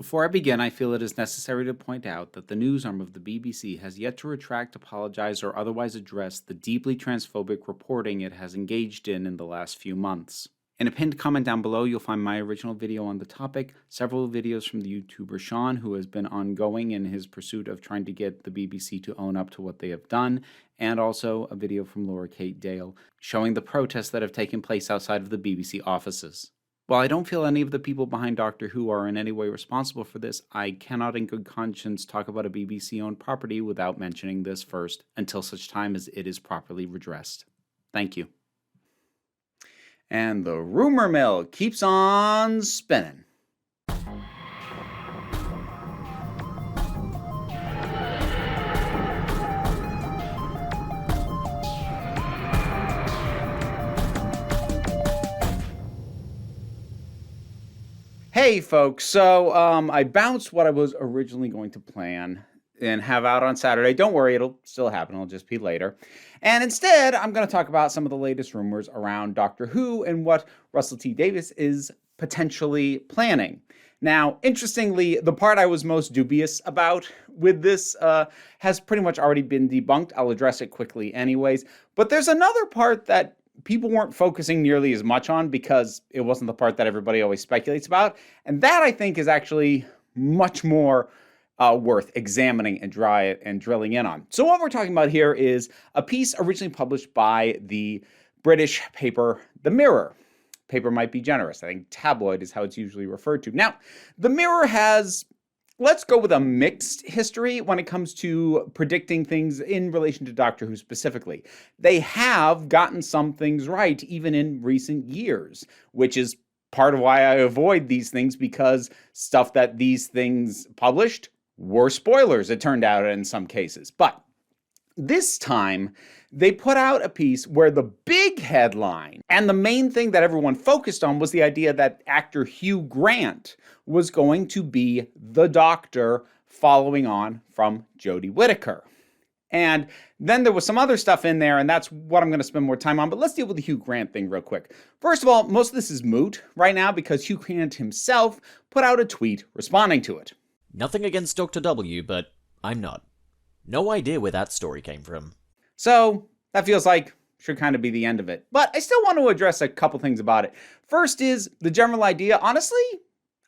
Before I begin, I feel it is necessary to point out that the news arm of the BBC has yet to retract, apologize, or otherwise address the deeply transphobic reporting it has engaged in the last few months. In a pinned comment down below, you'll find my original video on the topic, several videos from the YouTuber Sean, who has been ongoing in his pursuit of trying to get the BBC to own up to what they have done, and also a video from Laura Kate Dale showing the protests that have taken place outside of the BBC offices. While I don't feel any of the people behind Doctor Who are in any way responsible for this, I cannot in good conscience talk about a BBC-owned property without mentioning this first, until such time as it is properly redressed. Thank you. And the rumor mill keeps on spinning. Hey folks, so I bounced what I was originally going to plan and have out on Saturday. Don't worry, it'll still happen, it'll just be later. And instead, I'm going to talk about some of the latest rumors around Doctor Who and what Russel T. Davies is potentially planning. Now, interestingly, the part I was most dubious about with this has pretty much already been debunked. I'll address it quickly anyways. But there's another part that people weren't focusing nearly as much on because it wasn't the part that everybody always speculates about. And that, I think, is actually much more worth examining and drilling in on. So what we're talking about here is a piece originally published by the British paper The Mirror. Paper might be generous. I think tabloid is how it's usually referred to. Now, The Mirror has, let's go with a mixed history when it comes to predicting things in relation to Doctor Who specifically. They have gotten some things right even in recent years, which is part of why I avoid these things, because stuff that these things published were spoilers, it turned out, in some cases. But this time, they put out a piece where the big headline and the main thing that everyone focused on was the idea that actor Hugh Grant was going to be the Doctor, following on from Jodie Whittaker. And then there was some other stuff in there, and that's what I'm going to spend more time on. But let's deal with the Hugh Grant thing real quick. First of all, most of this is moot right now because Hugh Grant himself put out a tweet responding to it. Nothing against Dr. W, but I'm not. No idea where that story came from. So that feels like should kind of be the end of it. But I still want to address a couple things about it. First is the general idea. Honestly,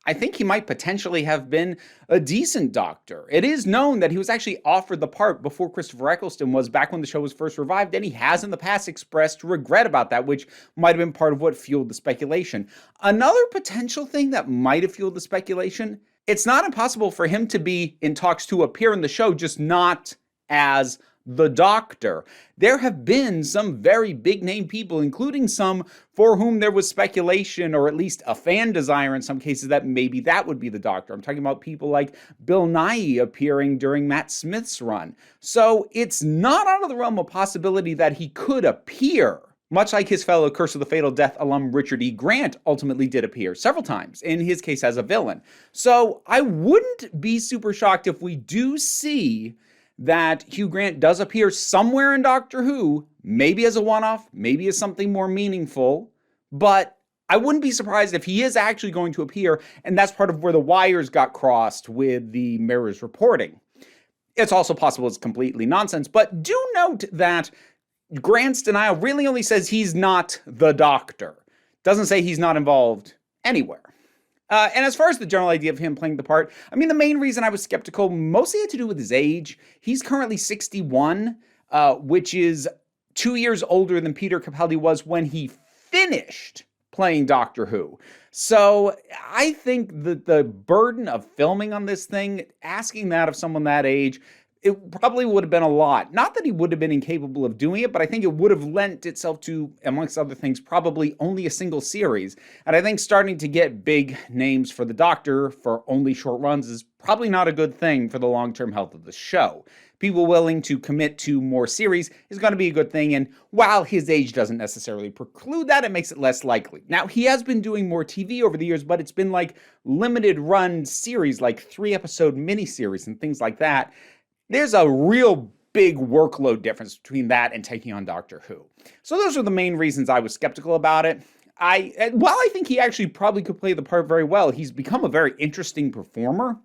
I think he might potentially have been a decent Doctor. It is known that he was actually offered the part before Christopher Eccleston was, back when the show was first revived, and he has in the past expressed regret about that, which might have been part of what fueled the speculation. Another potential thing that might have fueled the speculation, it's not impossible for him to be in talks to appear in the show, just not as the Doctor. There have been some very big-name people, including some for whom there was speculation, or at least a fan desire in some cases, that maybe that would be the Doctor. I'm talking about people like Bill Nighy appearing during Matt Smith's run. So it's not out of the realm of possibility that he could appear, much like his fellow Curse of the Fatal Death alum Richard E. Grant ultimately did appear several times, in his case as a villain. So I wouldn't be super shocked if we do see that Hugh Grant does appear somewhere in Doctor Who, maybe as a one-off, maybe as something more meaningful, but I wouldn't be surprised if he is actually going to appear, and that's part of where the wires got crossed with the Mirror's reporting. It's also possible it's completely nonsense, but do note that Grant's denial really only says he's not the Doctor. Doesn't say he's not involved anywhere. And as far as the general idea of him playing the part, I mean, the main reason I was skeptical mostly had to do with his age. He's currently 61, which is 2 years older than Peter Capaldi was when he finished playing Doctor Who. So I think that the burden of filming on this thing, asking that of someone that age, it probably would have been a lot. Not that he would have been incapable of doing it, but I think it would have lent itself to, amongst other things, probably only a single series. And I think starting to get big names for the Doctor for only short runs is probably not a good thing for the long-term health of the show. People willing to commit to more series is going to be a good thing, and while his age doesn't necessarily preclude that, it makes it less likely. Now, he has been doing more TV over the years, but it's been like limited run series, like 3-episode miniseries and things like that. There's a real big workload difference between that and taking on Doctor Who. So those are the main reasons I was skeptical about it. While I think he actually probably could play the part very well, he's become a very interesting performer.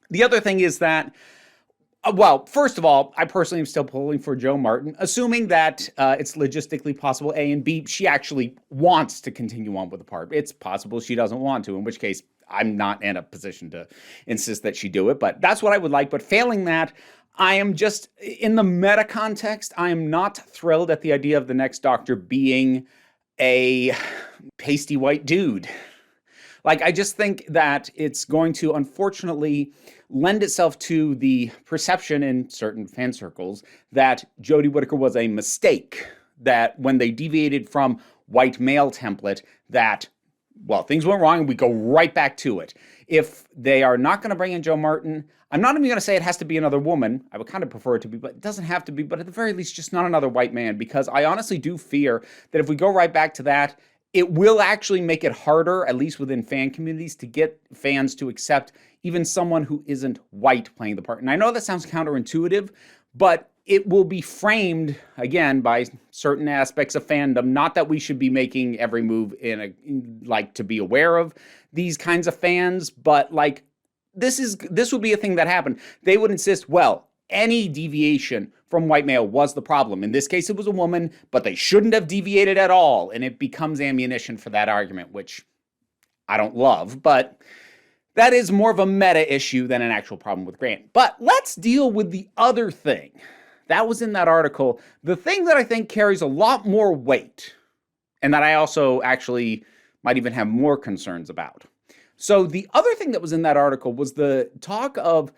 The other thing is that, well, first of all, I personally am still pulling for Jo Martin, assuming that it's logistically possible, A, and B, she actually wants to continue on with the part. It's possible she doesn't want to, in which case I'm not in a position to insist that she do it, but that's what I would like. But failing that, I am just, in the meta context, I am not thrilled at the idea of the next Doctor being a pasty white dude. Like, I just think that it's going to, unfortunately, lend itself to the perception in certain fan circles that Jodie Whittaker was a mistake, that when they deviated from white male template, that, well, things went wrong and we go right back to it. If they are not going to bring in Jo Martin, I'm not even going to say it has to be another woman. I would kind of prefer it to be, but it doesn't have to be, but at the very least, just not another white man, because I honestly do fear that if we go right back to that, it will actually make it harder, at least within fan communities, to get fans to accept even someone who isn't white playing the part. And I know that sounds counterintuitive, but it will be framed, again, by certain aspects of fandom. Not that we should be making every move to be aware of these kinds of fans, but like, this would be a thing that happened. They would insist, well, any deviation from white male was the problem. In this case, it was a woman, but they shouldn't have deviated at all. And it becomes ammunition for that argument, which I don't love, but that is more of a meta issue than an actual problem with Grant. But let's deal with the other thing that was in that article, the thing that I think carries a lot more weight, and that I also actually might even have more concerns about. So the other thing that was in that article was the talk of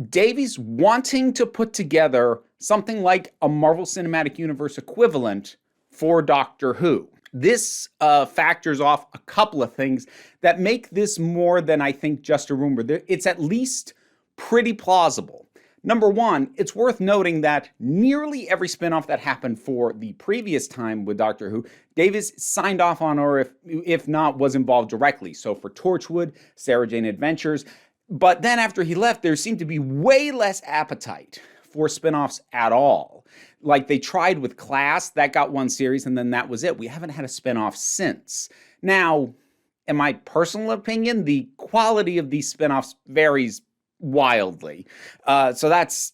Davies wanting to put together something like a Marvel Cinematic Universe equivalent for Doctor Who. This factors off a couple of things that make this more than I think just a rumor. It's at least pretty plausible. Number one, it's worth noting that nearly every spinoff that happened for the previous time with Doctor Who, Davies signed off on, or if not, was involved directly. So for Torchwood, Sarah Jane Adventures. But then after he left, there seemed to be way less appetite for spinoffs at all. Like they tried with Class, that got one series, and then that was it. We haven't had a spinoff since. Now, in my personal opinion, the quality of these spinoffs varies wildly. So that's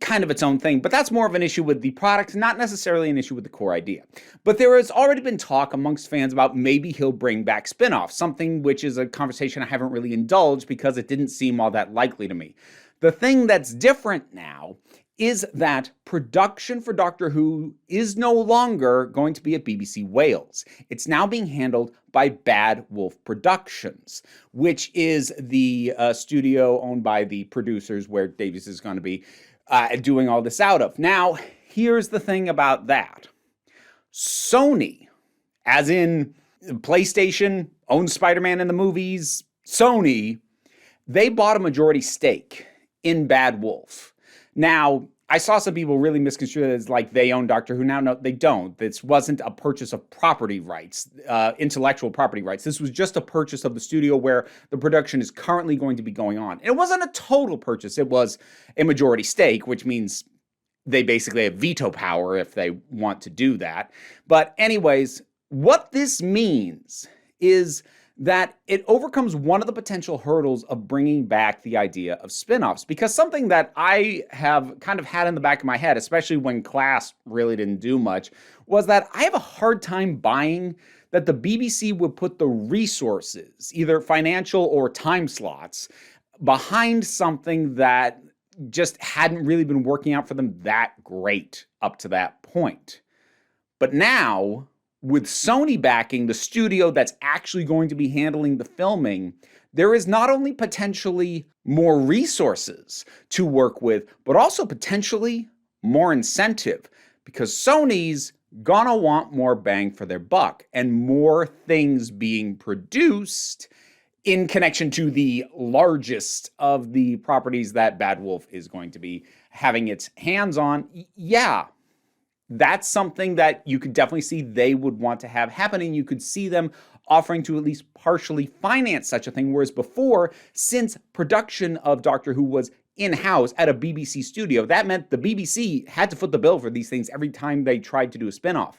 kind of its own thing, but that's more of an issue with the product, not necessarily an issue with the core idea. But there has already been talk amongst fans about maybe he'll bring back spinoffs, something which is a conversation I haven't really indulged because it didn't seem all that likely to me. The thing that's different now is that production for Doctor Who is no longer going to be at BBC Wales. It's now being handled by Bad Wolf Productions, which is the studio owned by the producers where Davies is going to be doing all this out of. Now, here's the thing about that. Sony, as in PlayStation, owns Spider-Man in the movies, Sony, they bought a majority stake in Bad Wolf. Now, I saw some people really misconstrue it as like they own Doctor Who now. No, they don't. This wasn't a purchase of property rights, intellectual property rights. This was just a purchase of the studio where the production is currently going to be going on. It wasn't a total purchase. It was a majority stake, which means they basically have veto power if they want to do that. But anyways, what this means is that it overcomes one of the potential hurdles of bringing back the idea of spin-offs. Because something that I have kind of had in the back of my head, especially when Class really didn't do much, was that I have a hard time buying that the BBC would put the resources, either financial or time slots, behind something that just hadn't really been working out for them that great up to that point. But now, with Sony backing the studio that's actually going to be handling the filming, there is not only potentially more resources to work with, but also potentially more incentive, because Sony's gonna want more bang for their buck and more things being produced in connection to the largest of the properties that Bad Wolf is going to be having its hands on. Yeah, that's something that you could definitely see they would want to have happening. You could see them offering to at least partially finance such a thing, whereas before, since production of Doctor Who was in-house at a BBC studio, that meant the BBC had to foot the bill for these things every time they tried to do a spinoff.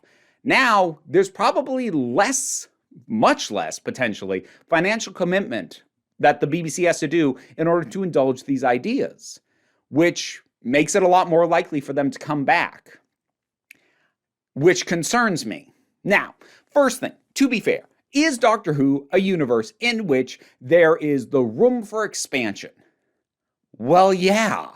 Now, there's probably less much less, potentially, financial commitment that the BBC has to do in order to indulge these ideas, which makes it a lot more likely for them to come back, which concerns me. Now, first thing, to be fair, is Doctor Who a universe in which there is the room for expansion? Well, yeah.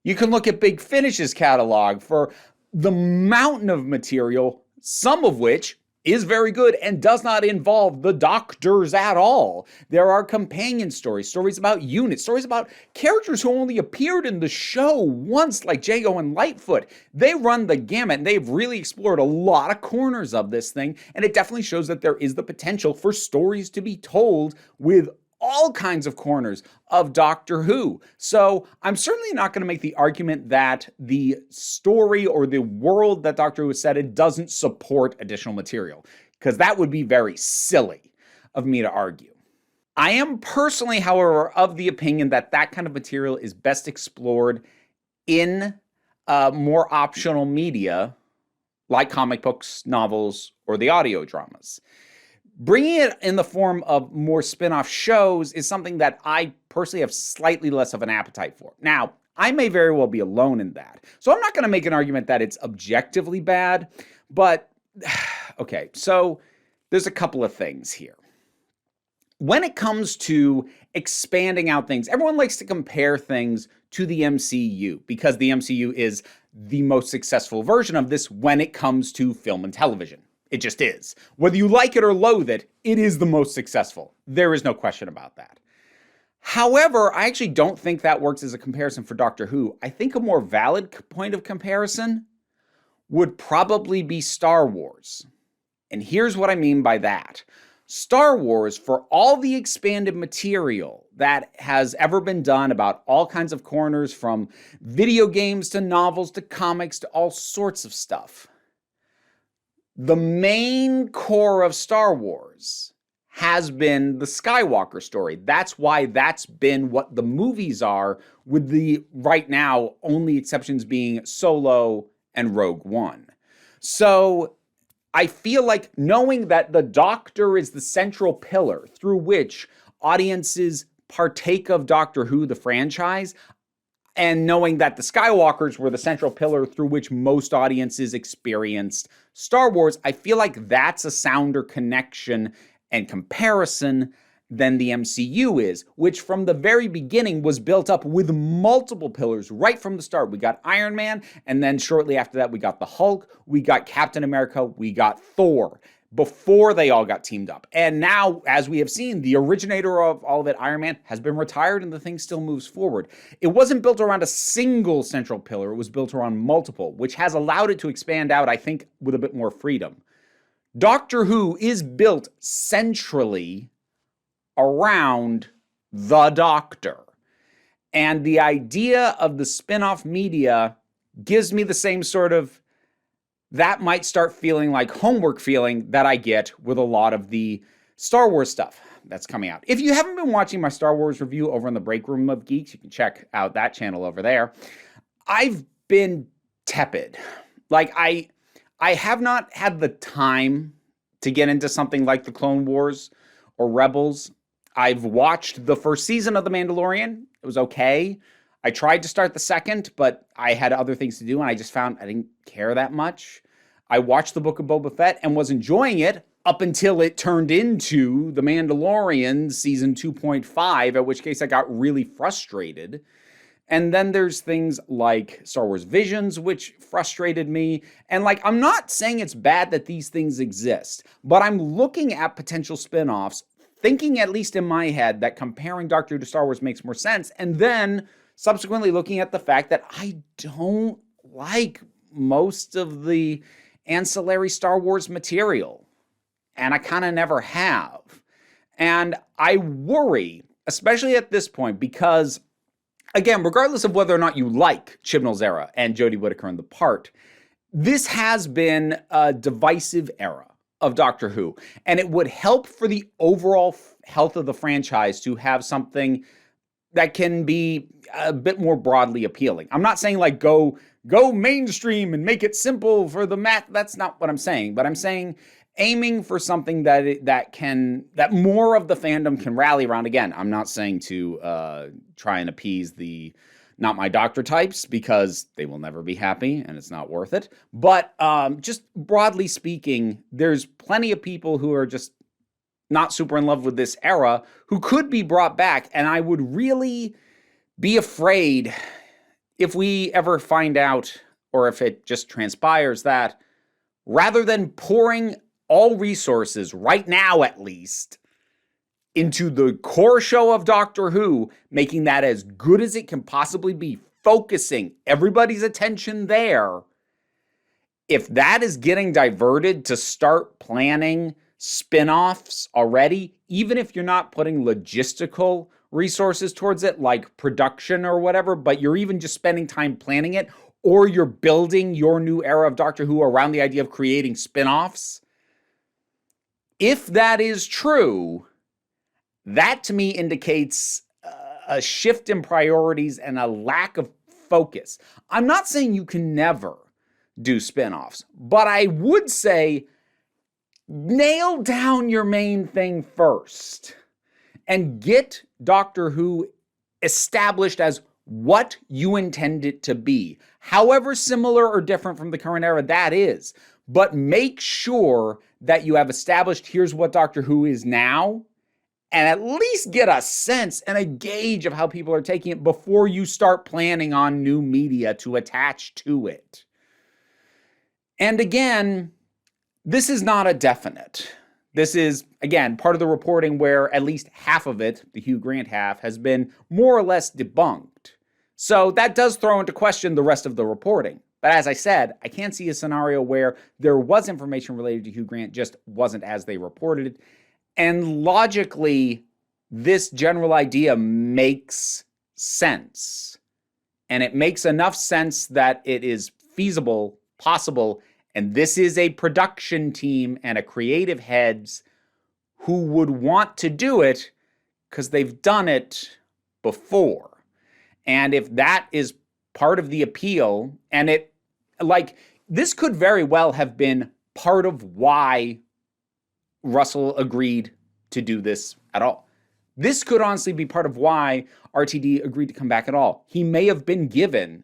You can look at Big Finish's catalog for the mountain of material, some of which is very good and does not involve the Doctors at all. There are companion stories, stories about units, stories about characters who only appeared in the show once, like Jago and Lightfoot. They run the gamut, and they've really explored a lot of corners of this thing, and it definitely shows that there is the potential for stories to be told with all kinds of corners of Doctor Who. So I'm certainly not going to make the argument that the story or the world that Doctor Who has set in doesn't support additional material, because that would be very silly of me to argue. I am personally, however, of the opinion that that kind of material is best explored in more optional media like comic books, novels, or the audio dramas. Bringing it in the form of more spin-off shows is something that I personally have slightly less of an appetite for. Now, I may very well be alone in that. So I'm not going to make an argument that it's objectively bad, but okay, so there's a couple of things here. When it comes to expanding out things, everyone likes to compare things to the MCU because the MCU is the most successful version of this when it comes to film and television. It just is. Whether you like it or loathe it, it is the most successful. There is no question about that. However, I actually don't think that works as a comparison for Doctor Who. I think a more valid point of comparison would probably be Star Wars. And here's what I mean by that. Star Wars, for all the expanded material that has ever been done about all kinds of corners, from video games to novels to comics to all sorts of stuff, the main core of Star Wars has been the Skywalker story. That's why that's been what the movies are, with the, right now, only exceptions being Solo and Rogue One. So I feel like knowing that the Doctor is the central pillar through which audiences partake of Doctor Who, the franchise, and knowing that the Skywalkers were the central pillar through which most audiences experienced Star Wars, I feel like that's a sounder connection and comparison than the MCU is, which from the very beginning was built up with multiple pillars right from the start. We got Iron Man, and then shortly after that, we got the Hulk, we got Captain America, we got Thor, before they all got teamed up. And now, as we have seen, the originator of all of it, Iron Man, has been retired and the thing still moves forward. It wasn't built around a single central pillar, it was built around multiple, which has allowed it to expand out, I think, with a bit more freedom. Doctor Who is built centrally around the Doctor. And the idea of the spin-off media gives me the same sort of, that might start feeling like homework feeling that I get with a lot of the Star Wars stuff that's coming out. If you haven't been watching my Star Wars review over in the Break Room of Geeks, you can check out that channel over there. I've been tepid. Like, I have not had the time to get into something like the Clone Wars or Rebels. I've watched the first season of The Mandalorian. It was okay. I tried to start the second, but I had other things to do, and I just found I didn't care that much. I watched the Book of Boba Fett and was enjoying it up until it turned into The Mandalorian season 2.5, at which case I got really frustrated. And then there's things like Star Wars Visions, which frustrated me. And like, I'm not saying it's bad that these things exist, but I'm looking at potential spin-offs, thinking, at least in my head, that comparing Doctor Who to Star Wars makes more sense, and then subsequently looking at the fact that I don't like most of the ancillary Star Wars material, and I kind of never have. And I worry, especially at this point, because, again, regardless of whether or not you like Chibnall's era and Jodie Whittaker in the part, this has been a divisive era of Doctor Who, and it would help for the overall health of the franchise to have something that can be a bit more broadly appealing. I'm not saying like go mainstream and make it simple for the mat. That's not what I'm saying. But I'm saying aiming for something that more of the fandom can rally around. Again, I'm not saying to try and appease the not my doctor types, because they will never be happy and it's not worth it. But just broadly speaking, there's plenty of people who are just not super in love with this era who could be brought back. And I would really be afraid if we ever find out, or if it just transpires, that rather than pouring all resources, right now at least, into the core show of Doctor Who, making that as good as it can possibly be, focusing everybody's attention there, if that is getting diverted to start planning spin-offs already, even if you're not putting logistical resources towards it, like production or whatever, but you're even just spending time planning it, or you're building your new era of Doctor Who around the idea of creating spin-offs, if that is true, that to me indicates a shift in priorities and a lack of focus. I'm not saying you can never do spin-offs, but I would say nail down your main thing first and get Doctor Who established as what you intend it to be, however similar or different from the current era that is. But make sure that you have established here's what Doctor Who is now, and at least get a sense and a gauge of how people are taking it before you start planning on new media to attach to it. And again, this is not a definite. This is, again, part of the reporting where at least half of it, the Hugh Grant half, has been more or less debunked. So that does throw into question the rest of the reporting. But as I said, I can't see a scenario where there was information related to Hugh Grant, just wasn't as they reported it. And logically, this general idea makes sense. And it makes enough sense that it is feasible, possible, and this is a production team and a creative heads who would want to do it because they've done it before. And if that is part of the appeal, and it, like, this could very well have been part of why Russell agreed to do this at all. This could honestly be part of why RTD agreed to come back at all. He may have been given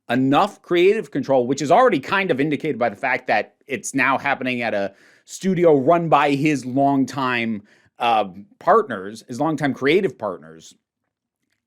enough creative control, which is already kind of indicated by the fact that it's now happening at a studio run by his longtime partners, his longtime creative partners,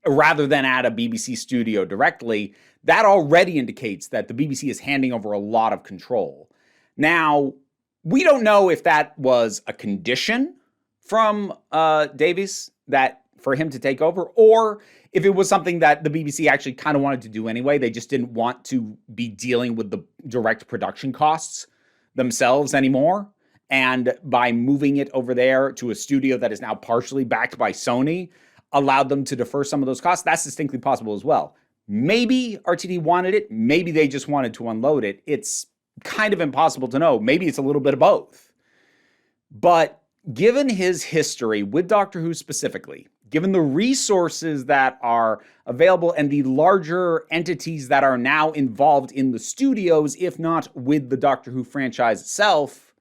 rather than at a BBC studio directly. That already indicates that the BBC is handing over a lot of control. Now, we don't know if that was a condition from Davies that for him to take over, or if it was something that the BBC actually kind of wanted to do anyway. They just didn't want to be dealing with the direct production costs themselves anymore. And by moving it over there to a studio that is now partially backed by Sony, allowed them to defer some of those costs. That's distinctly possible as well. Maybe RTD wanted it. Maybe they just wanted to unload it. It's kind of impossible to know. Maybe it's a little bit of both. But given his history with Doctor Who specifically, given the resources that are available and the larger entities that are now involved in the studios, if not with the Doctor Who franchise itself,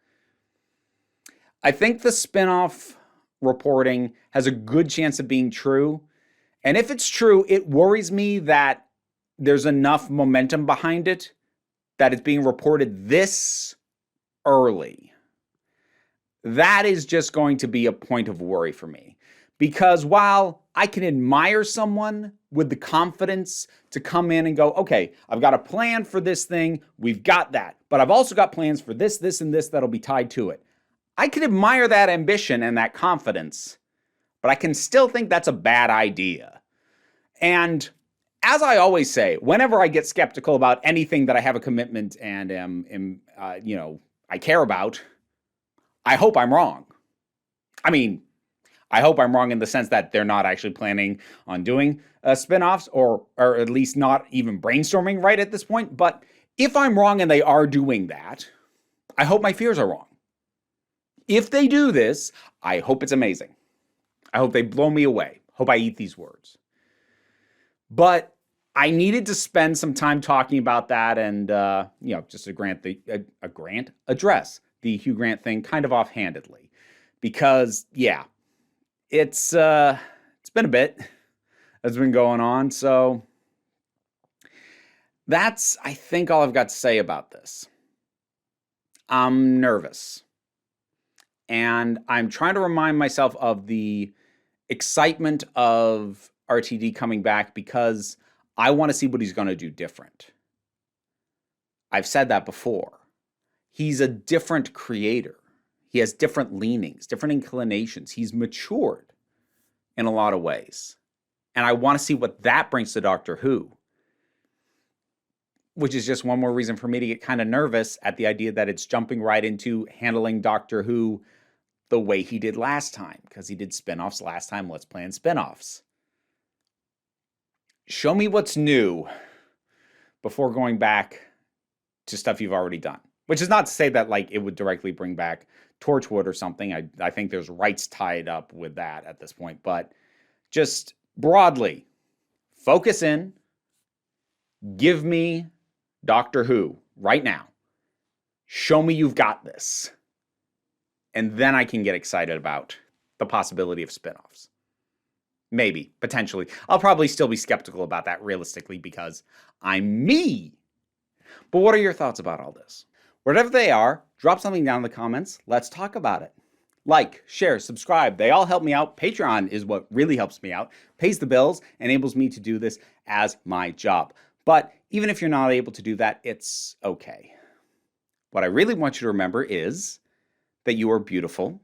I think the spin-off reporting has a good chance of being true. And if it's true, it worries me that there's enough momentum behind it that it's being reported this early. That is just going to be a point of worry for me. Because while I can admire someone with the confidence to come in and go, okay, I've got a plan for this thing, we've got that, but I've also got plans for this, this, and this that'll be tied to it. I can admire that ambition and that confidence, but I can still think that's a bad idea. And as I always say, whenever I get skeptical about anything that I have a commitment and I care about, I hope I'm wrong. I mean, I hope I'm wrong in the sense that they're not actually planning on doing spin-offs or at least not even brainstorming right at this point. But if I'm wrong and they are doing that, I hope my fears are wrong. If they do this, I hope it's amazing. I hope they blow me away. Hope I eat these words. But I needed to spend some time talking about that and, just address the Hugh Grant thing kind of offhandedly. Because, yeah, it's been a bit that's been going on. So that's, I think, all I've got to say about this. I'm nervous. And I'm trying to remind myself of the excitement of RTD coming back because I want to see what he's going to do different. I've said that before. He's a different creator. He has different leanings, different inclinations. He's matured in a lot of ways. And I want to see what that brings to Doctor Who. Which is just one more reason for me to get kind of nervous at the idea that it's jumping right into handling Doctor Who the way he did last time. Because he did spin-offs last time. Let's plan spin-offs. Show me what's new before going back to stuff you've already done. Which is not to say that like it would directly bring back Torchwood or something. I think there's rights tied up with that at this point. But just broadly, focus in. Give me Doctor Who right now. Show me you've got this. And then I can get excited about the possibility of spinoffs. Maybe, potentially. I'll probably still be skeptical about that realistically because I'm me. But what are your thoughts about all this? Whatever they are, drop something down in the comments. Let's talk about it. Like, share, subscribe. They all help me out. Patreon is what really helps me out. Pays the bills, enables me to do this as my job. But even if you're not able to do that, it's okay. What I really want you to remember is that you are beautiful,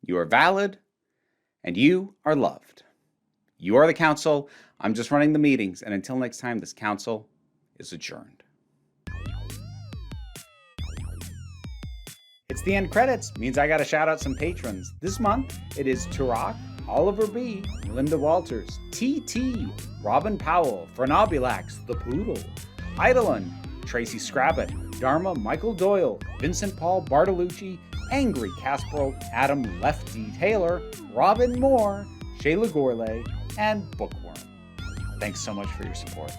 you are valid, and you are loved. You are the council. I'm just running the meetings. And until next time, this council is adjourned. It's the end credits. Means I got to shout out some patrons. This month, it is Turok, Oliver B., Linda Walters, TT, Robin Powell, Fernobulax, The Poodle, Eidolon, Tracy Scrabbit, Dharma Michael Doyle, Vincent Paul Bartolucci, Angry Casperl, Adam Lefty Taylor, Robin Moore, Shayla Gourlay, and Bookworm. Thanks so much for your support.